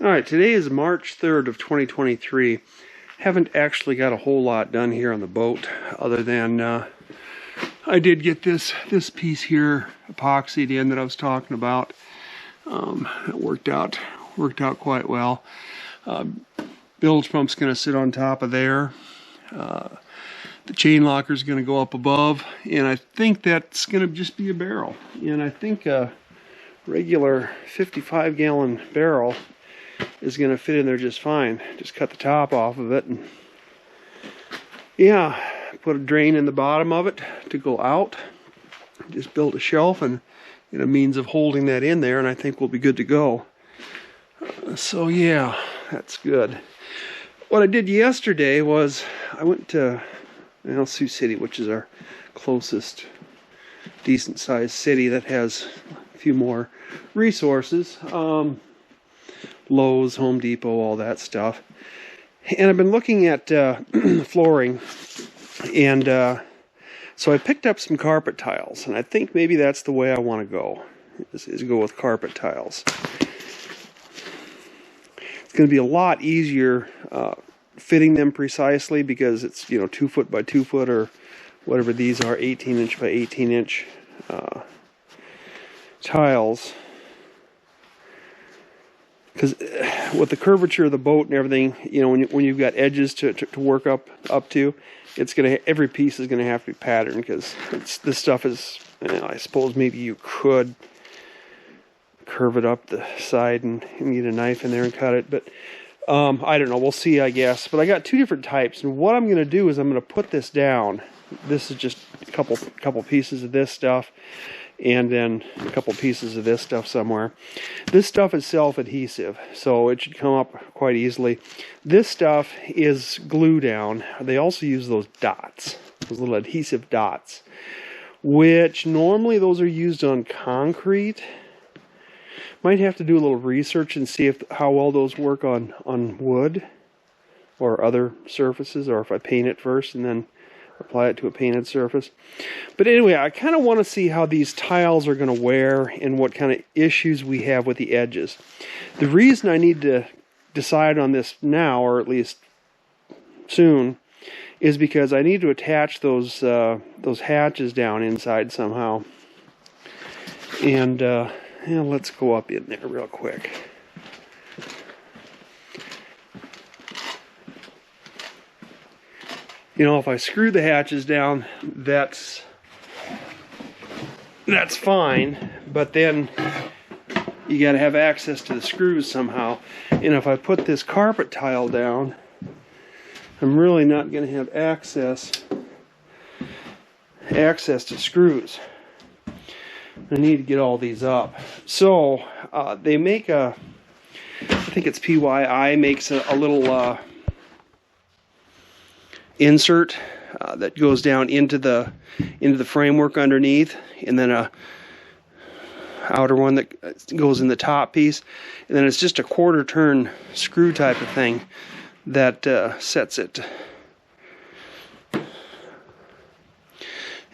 Alright, today is March 3rd of 2023. Haven't actually got a whole lot done here on the boat, other than I did get this piece here epoxied in that I was talking about. It worked out quite well. Bilge pump's going to sit on top of there. The chain locker is going to go up above, and I think that's going to just be a barrel. And I think a regular 55-gallon barrel is going to fit in there just fine. Just cut the top off of it, and yeah, put a drain in the bottom of it to go out. Just build a shelf and a means of holding that in there, and I think we'll be good to go. So yeah, that's good. What I did yesterday was I went to Sioux City, which is our closest decent sized city that has a few more resources. Lowe's, Home Depot, all that stuff. And I've been looking at flooring, and so I picked up some carpet tiles, and I think maybe that's the way I want to go, is go with carpet tiles. It's going to be a lot easier fitting them precisely because it's 2 foot by 2 foot, or whatever these are, 18-inch by 18-inch tiles. Because with the curvature of the boat and everything, when you've got edges to work up to, it's every piece is gonna have to be patterned, because this stuff is. I suppose maybe you could curve it up the side and get a knife in there and cut it, but I don't know. We'll see, I guess. But I got two different types, and what I'm gonna do is I'm gonna put this down. This is just a couple pieces of this stuff, and then a couple pieces of this stuff somewhere. This stuff is self-adhesive, so it should come up quite easily. This stuff is glue down. They also use those dots, those little adhesive dots, which normally those are used on concrete. Might have to do a little research and see how well those work on wood or other surfaces, or if I paint it first and then apply it to a painted surface. But anyway, I kind of want to see how these tiles are going to wear and what kind of issues we have with the edges. The reason I need to decide on this now, or at least soon, is because I need to attach those hatches down inside somehow. And let's go up in there real quick. If I screw the hatches down, that's fine, but then you got to have access to the screws somehow. And if I put this carpet tile down, I'm really not going to have access to screws. I need to get all these up. So they make I think it's PYI makes a little insert that goes down into the framework underneath, and then a outer one that goes in the top piece, and then it's just a quarter turn screw type of thing that sets it.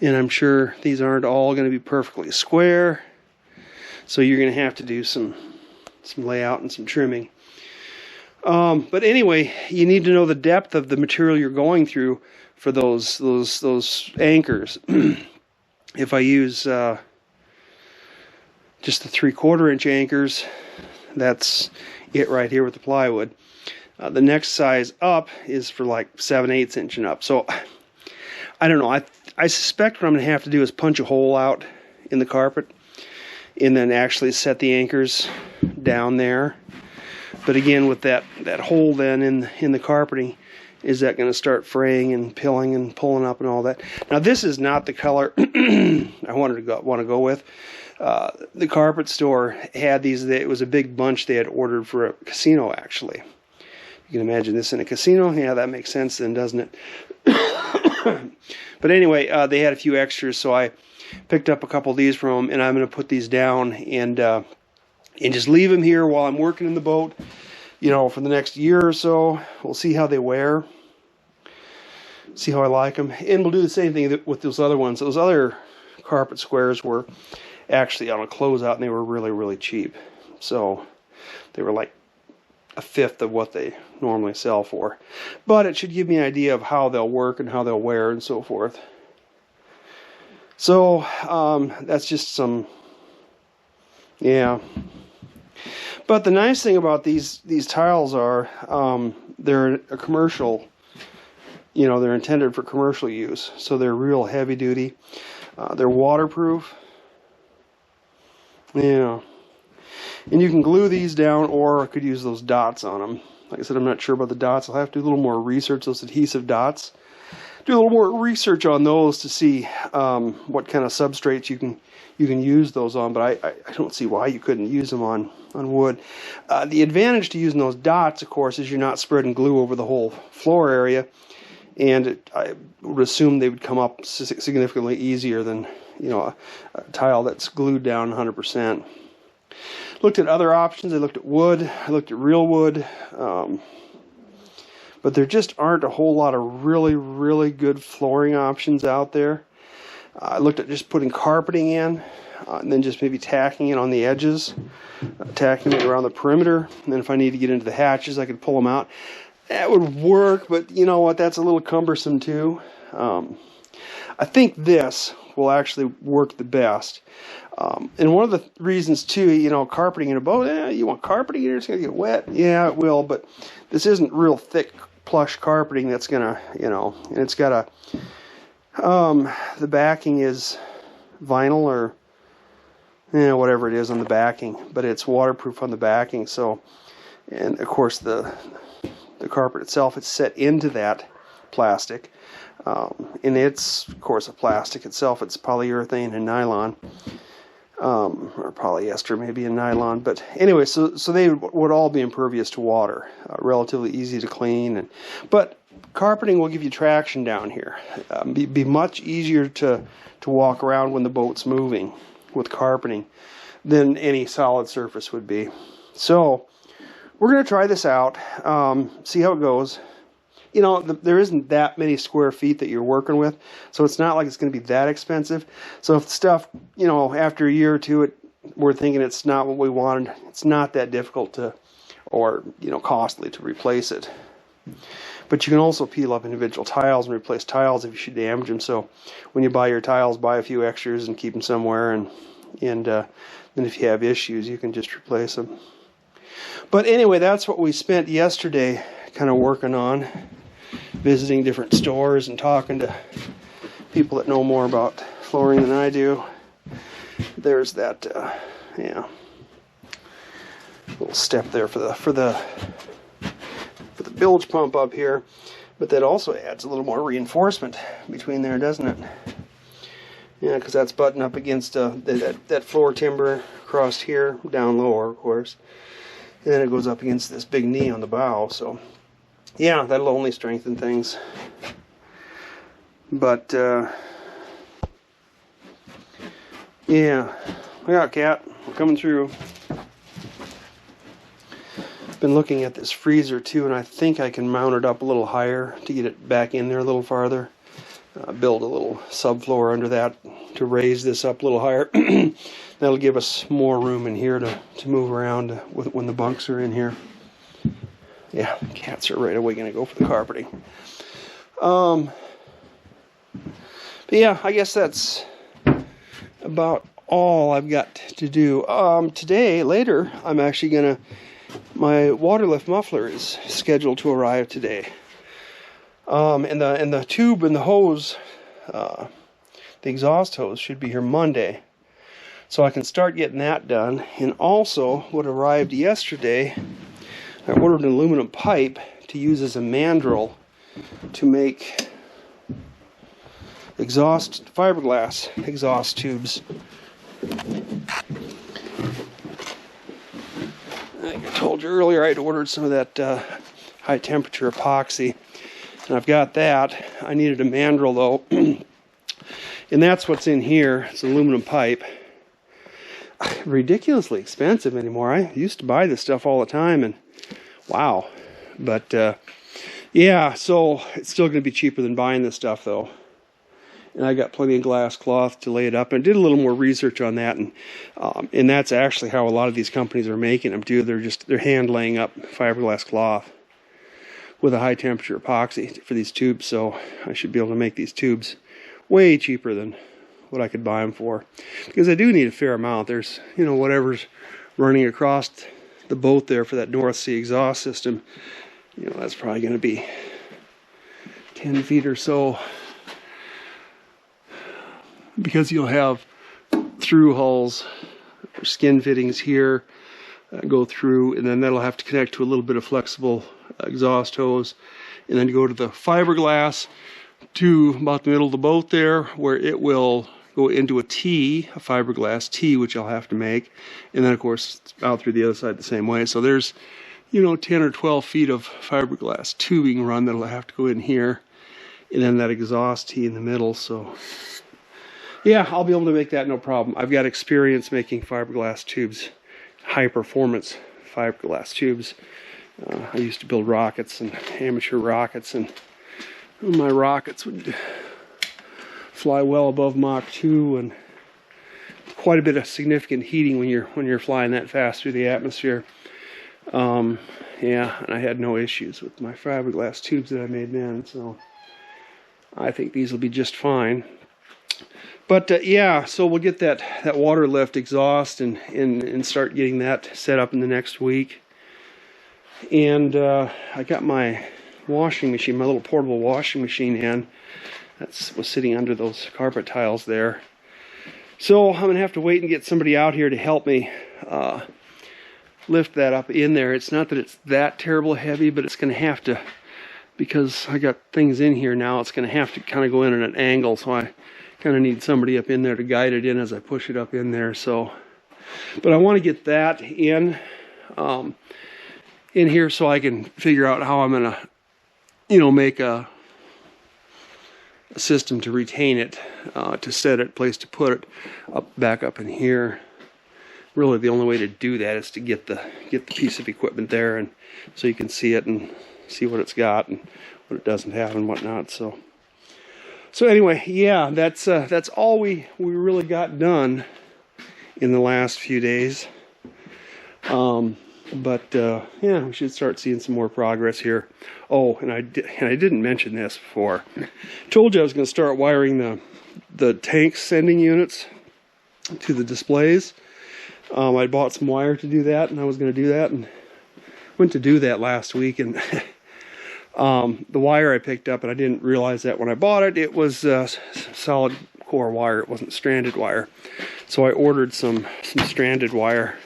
And I'm sure these aren't all going to be perfectly square, so you're going to have to do some layout and some trimming. But anyway, you need to know the depth of the material you're going through for those anchors. If I use just the 3/4 inch anchors, that's it right here with the plywood. The next size up is for like 7/8 inch and up. So I don't know. I suspect what I'm going to have to do is punch a hole out in the carpet and then actually set the anchors down there. But again, with that hole then in the carpeting, is that going to start fraying and pilling and pulling up and all that? Now this is not the color I want to go with. The carpet store had these. It was a big bunch they had ordered for a casino, actually. You can imagine this in a casino. Yeah, that makes sense then, doesn't it? But anyway, they had a few extras, so I picked up a couple of these from them, and I'm going to put these down and just leave them here while I'm working in the boat, for the next year or so. We'll see how they wear, see how I like them, and we'll do the same thing with those other ones. Those other carpet squares were actually on a closeout, and they were really, really cheap. So they were like a fifth of what they normally sell for. But it should give me an idea of how they'll work and how they'll wear and so forth. So that's just some, yeah. But the nice thing about these tiles are they're a commercial, you know, they're intended for commercial use. So they're real heavy duty. They're waterproof. Yeah. And you can glue these down, or I could use those dots on them. Like I said, I'm not sure about the dots. I'll have to do a little more research, those adhesive dots. Do a little more research on those to see what kind of substrates you can use those on, but I don't see why you couldn't use them on wood. The advantage to using those dots, of course, is you're not spreading glue over the whole floor area, and I would assume they would come up significantly easier than, you know, a tile that's glued down 100%. Looked at other options. I looked at wood. I looked at real wood. But there just aren't a whole lot of really, really good flooring options out there. I looked at just putting carpeting in, and then just maybe tacking it on the edges, tacking it around the perimeter. And then if I need to get into the hatches, I could pull them out. That would work, but you know what? That's a little cumbersome too. I think this will actually work the best. And one of the reasons too, you know, carpeting in a boat, you want carpeting in here, it's going to get wet. Yeah, it will, but this isn't real thick, plush carpeting that's going to, you know, and it's got a, the backing is vinyl or, you know, whatever it is on the backing, but it's waterproof on the backing. So, and of course the carpet itself is set into that plastic. And it's, of course, a plastic itself. It's polyurethane and nylon. Or polyester maybe in nylon, but anyway, so they would all be impervious to water, relatively easy to clean, but carpeting will give you traction down here. Be much easier to walk around when the boat's moving with carpeting than any solid surface would be. So we're going to try this out, see how it goes. You know, there isn't that many square feet that you're working with, so it's not like it's going to be that expensive. So if the stuff, you know, after a year or two, we're thinking it's not what we wanted, it's not that difficult to, or, you know, costly to replace it. But you can also peel up individual tiles and replace tiles if you should damage them. So when you buy your tiles, buy a few extras and keep them somewhere, and then if you have issues, you can just replace them. But anyway, that's what we spent yesterday kind of working on, visiting different stores and talking to people that know more about flooring than I do. There's that, yeah, little step there for the bilge pump up here, but that also adds a little more reinforcement between there, doesn't it? Yeah, because that's buttoned up against that floor timber across here, down lower, of course. And then it goes up against this big knee on the bow, so yeah, that'll only strengthen things. But yeah, look out, cat, we're coming through. Been looking at this freezer too, and I think I can mount it up a little higher to get it back in there a little farther. Build a little subfloor under that to raise this up a little higher. That'll give us more room in here to move around when the bunks are in here. Yeah, the cats are right away going to go for the carpeting. But yeah, I guess that's about all I've got to do. Today, later, I'm actually going to, my water lift muffler is scheduled to arrive today. And the tube and the hose, the exhaust hose should be here Monday. So I can start getting that done. And also, what arrived yesterday, I ordered an aluminum pipe to use as a mandrel to make fiberglass exhaust tubes. I think I told you earlier I'd ordered some of that high temperature epoxy. And I've got that. I needed a mandrel though. And that's what's in here. It's an aluminum pipe. Ridiculously expensive anymore. I used to buy this stuff all the time, and wow. But yeah, so it's still going to be cheaper than buying this stuff though. and I got plenty of glass cloth to lay it up. And I did a little more research on that, and that's actually how a lot of these companies are making them too. They're hand laying up fiberglass cloth with a high temperature epoxy for these tubes. So I should be able to make these tubes way cheaper than what I could buy them for, because I do need a fair amount. There's, you know, whatever's running across the boat there for that North Sea exhaust system, you know, that's probably going to be 10 feet or so, because you'll have through hulls or skin fittings here go through, and then that'll have to connect to a little bit of flexible exhaust hose, and then go to the fiberglass to about the middle of the boat there, where it will go into a fiberglass T, which I'll have to make, and then of course out through the other side the same way. So there's, you know, 10 or 12 feet of fiberglass tubing run that'll have to go in here, and then that exhaust T in the middle. So yeah, I'll be able to make that no problem. I've got experience making fiberglass tubes, high performance fiberglass tubes. I used to build rockets and amateur rockets, and my rockets would fly well above Mach 2, and quite a bit of significant heating when you're flying that fast through the atmosphere. Yeah, and I had no issues with my fiberglass tubes that I made then, so I think these will be just fine. But yeah, so we'll get that water lift exhaust and start getting that set up in the next week. And I got my washing machine, my little portable washing machine in. That was sitting under those carpet tiles there. So I'm gonna have to wait and get somebody out here to help me lift that up in there. It's not that it's that terrible heavy, but it's gonna have to, because I got things in here now, it's gonna have to kind of go in at an angle. So I kind of need somebody up in there to guide it in as I push it up in there. So, but I want to get that in here so I can figure out how I'm gonna, you know, make a system to retain it, to set it, place to put it back up in here. Really, the only way to do that is to get the piece of equipment there, and so you can see it and see what it's got and what it doesn't have and whatnot. So anyway, yeah, that's all we really got done in the last few days. But yeah, we should start seeing some more progress here. Oh, and I didn't mention this before. Told you I was going to start wiring the tank sending units to the displays. I bought some wire to do that, and I was going to do that, and went to do that last week, and the wire I picked up, and I didn't realize that when I bought it, it was solid core wire. It wasn't stranded wire. So I ordered some stranded wire,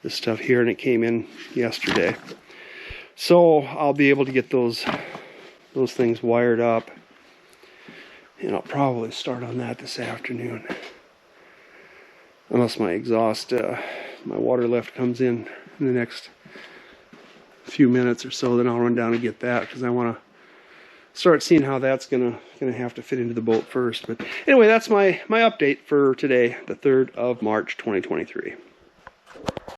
this stuff here, and it came in yesterday. So I'll be able to get those things wired up, and I'll probably start on that this afternoon, unless my exhaust, my water lift comes in the next few minutes or so. Then I'll run down and get that, because I want to start seeing how that's gonna have to fit into the boat first. But anyway, that's my update for today, the 3rd of March 2023.